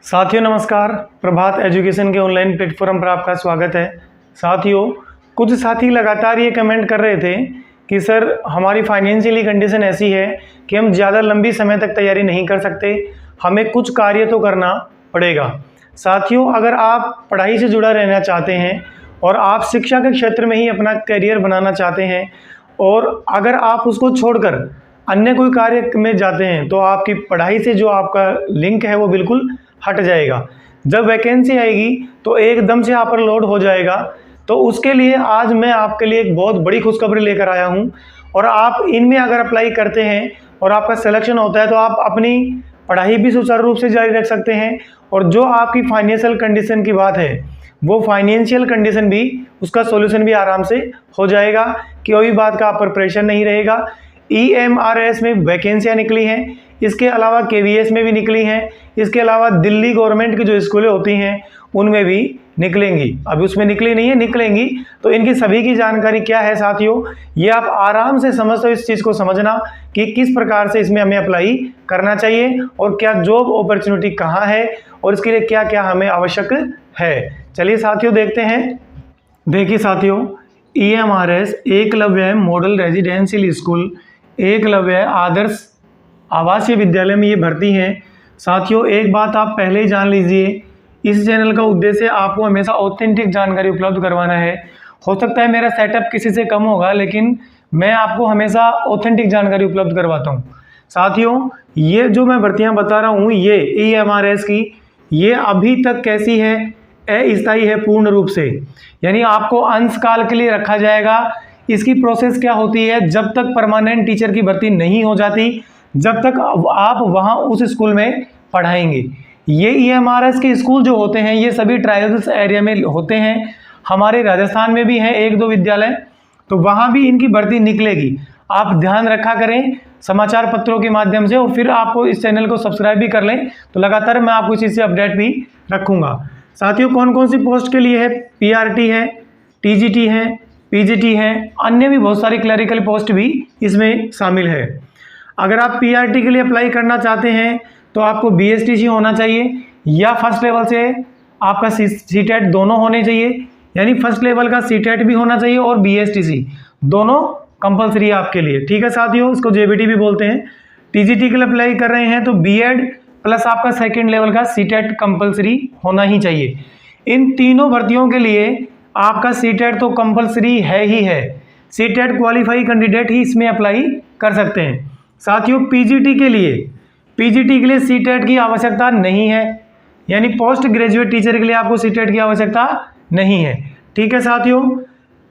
साथियों नमस्कार। प्रभात एजुकेशन के ऑनलाइन प्लेटफॉर्म पर आपका स्वागत है। साथियों, कुछ साथी लगातार ये कमेंट कर रहे थे कि सर हमारी फाइनेंशियली कंडीशन ऐसी है कि हम ज़्यादा लंबी समय तक तैयारी नहीं कर सकते, हमें कुछ कार्य तो करना पड़ेगा। साथियों, अगर आप पढ़ाई से जुड़ा रहना चाहते हैं और आप शिक्षा के क्षेत्र में ही अपना करियर बनाना चाहते हैं और अगर आप उसको छोड़कर अन्य कोई कार्य में जाते हैं तो आपकी पढ़ाई से जो आपका लिंक है वो बिल्कुल हट जाएगा। जब वैकेंसी आएगी तो एकदम से आप पर लोड हो जाएगा। तो उसके लिए आज मैं आपके लिए एक बहुत बड़ी खुशखबरी लेकर आया हूं और आप इनमें अगर अप्लाई करते हैं और आपका सिलेक्शन होता है तो आप अपनी पढ़ाई भी सुचारू रूप से जारी रख सकते हैं और जो आपकी फाइनेंशियल कंडीशन की बात है वो फाइनेंशियल कंडीशन भी उसका सॉल्यूशन भी आराम से हो जाएगा। कोई बात का आप पर प्रेशर नहीं रहेगा। EMRS में वैकेंसियाँ निकली हैं, इसके अलावा KVS में भी निकली हैं, इसके अलावा दिल्ली गवर्नमेंट की जो स्कूलें होती हैं उनमें भी निकलेंगी। अभी उसमें निकली नहीं है, निकलेंगी। तो इनकी सभी की जानकारी क्या है साथियों, ये आप आराम से समझते हो। इस चीज़ को समझना कि किस प्रकार से इसमें हमें अप्लाई करना चाहिए और क्या जॉब अपॉर्चुनिटी कहाँ है और इसके लिए क्या क्या हमें आवश्यक है। चलिए साथियों देखते हैं। देखिए साथियों, EMRS Eklavya model residential school, Eklavya Adarsh Awasiya Vidyalaya में ये भर्ती हैं। साथियों, एक बात आप पहले ही जान लीजिए, इस चैनल का उद्देश्य आपको हमेशा ऑथेंटिक जानकारी उपलब्ध करवाना है। हो सकता है मेरा सेटअप किसी से कम होगा, लेकिन मैं आपको हमेशा ऑथेंटिक जानकारी उपलब्ध करवाता हूँ। साथियों, ये जो मैं भर्तियाँ बता रहा हूँ ये EMRS की, ये अभी तक कैसी है, अस्थायी है पूर्ण रूप से, यानी आपको अंशकाल के लिए रखा जाएगा। इसकी प्रोसेस क्या होती है, जब तक परमानेंट टीचर की भर्ती नहीं हो जाती जब तक आप वहां उस स्कूल में पढ़ाएंगे। ये EMRS के स्कूल जो होते हैं ये सभी ट्राइबल्स एरिया में होते हैं। हमारे राजस्थान में भी हैं 1-2 विद्यालय, तो वहां भी इनकी भर्ती निकलेगी। आप ध्यान रखा करें समाचार पत्रों के माध्यम से और फिर आपको इस चैनल को सब्सक्राइब भी कर लें, तो लगातार मैं आपको इसी से अपडेट भी रखूँगा। साथियों, कौन कौन सी पोस्ट के लिए है, PRT है, TGT है, PGT है, अन्य भी बहुत सारी क्लरिकल पोस्ट भी इसमें शामिल है। अगर आप PRT के लिए अप्लाई करना चाहते हैं तो आपको BSTC होना चाहिए या फर्स्ट लेवल से आपका CTET दोनों होने चाहिए, यानी फर्स्ट लेवल का CTET भी होना चाहिए और BSTC दोनों कंपलसरी है आपके लिए। ठीक है साथियों, इसको JBT भी बोलते हैं। TGT के लिए अप्लाई कर रहे हैं तो BEd प्लस आपका सेकेंड लेवल का CTET कंपलसरी होना ही चाहिए। इन तीनों भर्तियों के लिए आपका CTET तो कंपलसरी है ही है। CTET क्वालिफाई कैंडिडेट ही इसमें अप्लाई कर सकते हैं। साथियों, PGT के लिए CTET की आवश्यकता नहीं है, यानी पोस्ट ग्रेजुएट टीचर के लिए आपको CTET की आवश्यकता नहीं है। ठीक है साथियों,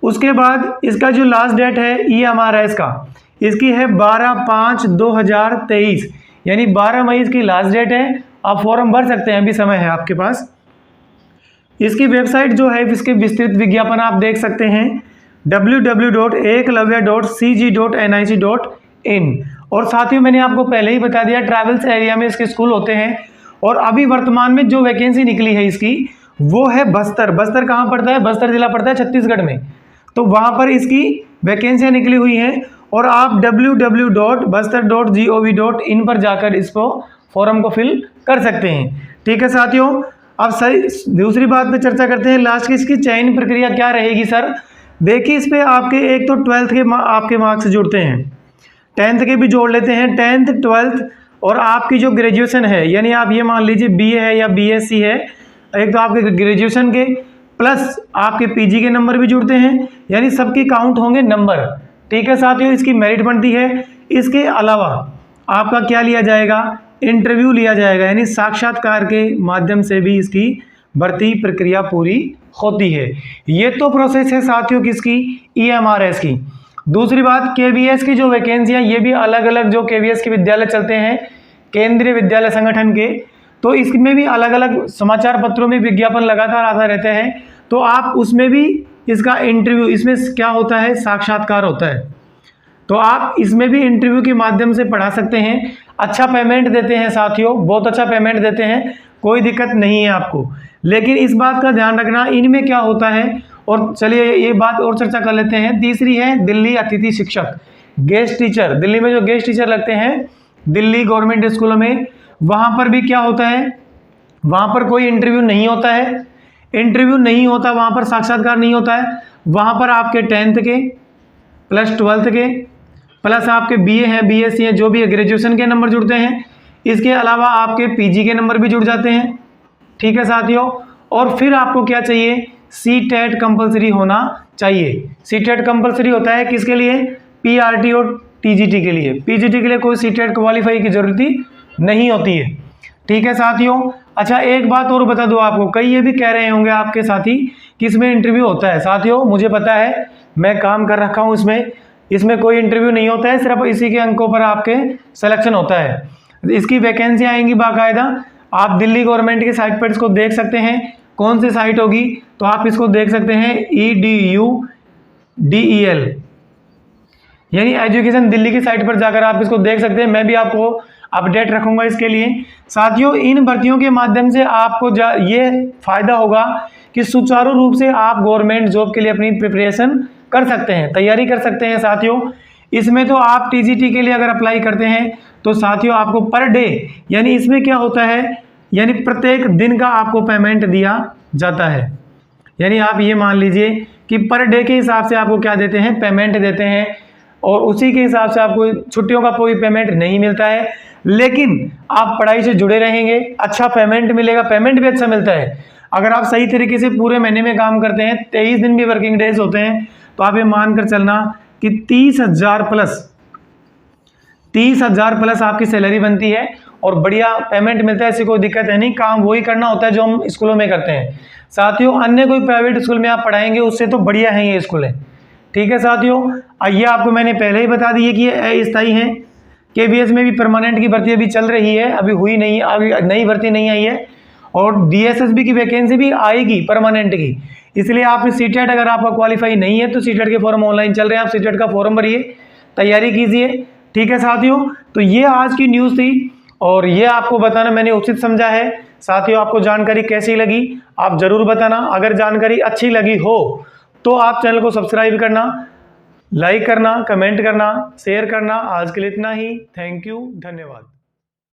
उसके बाद इसका जो लास्ट डेट है EMRS का, इसकी है 12/5/2023, यानी 12 मई इसकी लास्ट डेट है। आप फॉर्म भर सकते हैं, अभी समय है आपके पास। इसकी वेबसाइट जो है, इसके विस्तृत विज्ञापन आप देख सकते हैं www.eklavya.cg.nic.in। और साथियों, मैंने आपको पहले ही बता दिया ट्रैवल्स एरिया में इसके स्कूल होते हैं। और अभी वर्तमान में जो वैकेंसी निकली है इसकी वो है बस्तर। बस्तर कहाँ पड़ता है, बस्तर जिला पड़ता है छत्तीसगढ़ में। तो वहाँ पर इसकी वैकेंसियाँ निकली हुई हैं और आप www.bastar.gov.in पर जाकर इसको फॉर्म को फिल कर सकते हैं। ठीक है साथियों, अब सही दूसरी बात पे चर्चा करते हैं। लास्ट की इसकी चयन प्रक्रिया क्या रहेगी सर। देखिए, इस पे आपके एक तो 12th के आपके मार्क्स जुड़ते हैं, 10th के भी जोड़ लेते हैं, 10th 12th और आपकी जो ग्रेजुएशन है, यानी आप ये मान लीजिए BA है या BSc है, एक तो आपके ग्रेजुएशन के प्लस आपके PG के नंबर भी जुड़ते हैं, यानी सबकी काउंट होंगे नंबर। ठीक है साथियों, इसकी मेरिट बनती है। इसके अलावा आपका क्या लिया जाएगा, इंटरव्यू लिया जाएगा, यानी साक्षात्कार के माध्यम से भी इसकी भर्ती प्रक्रिया पूरी होती है। ये तो प्रोसेस है साथियों किसकी, EMRS की। दूसरी बात, KVS की जो वैकेंसियाँ, ये भी अलग अलग जो KVS के विद्यालय चलते हैं केंद्रीय विद्यालय संगठन के, तो इसमें भी अलग अलग समाचार पत्रों में विज्ञापन लगातार आता रहते हैं। तो आप उसमें भी इसका इंटरव्यू, इसमें क्या होता है, साक्षात्कार होता है, तो आप इसमें भी इंटरव्यू के माध्यम से पढ़ा सकते हैं। अच्छा पेमेंट देते हैं साथियों, बहुत अच्छा पेमेंट देते हैं, कोई दिक्कत नहीं है आपको। लेकिन इस बात का ध्यान रखना इनमें क्या होता है, और चलिए ये बात और चर्चा कर लेते हैं। तीसरी है दिल्ली अतिथि शिक्षक, गेस्ट टीचर। दिल्ली में जो गेस्ट टीचर लगते हैं दिल्ली गवर्नमेंट स्कूलों में, वहाँ पर भी क्या होता है, वहाँ पर कोई इंटरव्यू नहीं होता है, इंटरव्यू नहीं होता, वहाँ पर साक्षात्कार नहीं होता है। वहाँ पर आपके 10th के प्लस 12th के प्लस आपके BA हैं, BSc हैं, जो भी ग्रेजुएशन के नंबर जुड़ते हैं। इसके अलावा आपके PG के नंबर भी जुड़ जाते हैं। ठीक है साथियों, और फिर आपको क्या चाहिए, CTET कंपलसरी होना चाहिए। CTET कंपलसरी होता है किसके लिए, PRT और TGT के लिए। PGT के लिए कोई CTET क्वालिफाई की जरूरत नहीं होती है। ठीक है साथियों। अच्छा एक बात और बता दूं आपको, कई ये भी कह रहे होंगे आपके साथी कि इसमें इंटरव्यू होता है। साथियों मुझे पता है, मैं काम कर रखा हूँ इसमें कोई इंटरव्यू नहीं होता है, सिर्फ इसी के अंकों पर आपके सिलेक्शन होता है। इसकी वैकेंसी आएंगी बाकायदा, आप दिल्ली गवर्नमेंट की साइट पर इसको देख सकते हैं। कौन सी साइट होगी, तो आप इसको देख सकते हैं EDUDEL, यानी एजुकेशन दिल्ली की साइट पर जाकर आप इसको देख सकते हैं। मैं भी आपको अपडेट रखूंगा इसके लिए। साथियों इन भर्तियों के माध्यम से आपको ये फायदा होगा कि सुचारू रूप से आप गवर्नमेंट जॉब के लिए अपनी प्रिपरेशन कर सकते हैं, तैयारी कर सकते हैं। साथियों इसमें तो आप TGT के लिए अगर अप्लाई करते हैं तो साथियों आपको पर डे, यानी इसमें क्या होता है, यानी प्रत्येक दिन का आपको पेमेंट दिया जाता है। यानी आप ये मान लीजिए कि पर डे के हिसाब से आपको क्या देते हैं, पेमेंट देते हैं, और उसी के हिसाब से आपको छुट्टियों का कोई पेमेंट नहीं मिलता है। लेकिन आप पढ़ाई से जुड़े रहेंगे, अच्छा पेमेंट मिलेगा, पेमेंट भी अच्छा मिलता है। अगर आप सही तरीके से पूरे महीने में काम करते हैं, 23 दिन भी वर्किंग डेज होते हैं, तो आप ये मानकर चलना कि 30,000 प्लस आपकी सैलरी बनती है और बढ़िया पेमेंट मिलता है। ऐसी कोई दिक्कत है नहीं, काम वही करना होता है जो हम स्कूलों में करते हैं। साथियों अन्य कोई प्राइवेट स्कूल में आप पढ़ाएंगे उससे तो बढ़िया है ये स्कूल है। ठीक है साथियों, ये आपको मैंने पहले ही बता दी है कि ये अस्थायी है। KVS में भी परमानेंट की भर्ती अभी चल रही है, अभी हुई नहीं है, अभी नई भर्ती नहीं आई है। और DSSB की वैकेंसी भी आएगी परमानेंट की, इसलिए आप CTET अगर आपका क्वालिफाई नहीं है तो CTET के फॉर्म ऑनलाइन चल रहे हैं, आप CTET का फॉर्म भरिए, तैयारी कीजिए। ठीक है साथियों, तो ये आज की न्यूज़ थी और ये आपको बताना मैंने उचित समझा है। साथियों आपको जानकारी कैसी लगी आप जरूर बताना। अगर जानकारी अच्छी लगी हो तो आप चैनल को सब्सक्राइब करना, लाइक करना, कमेंट करना, शेयर करना। आज के लिए इतना ही। थैंक यू, धन्यवाद।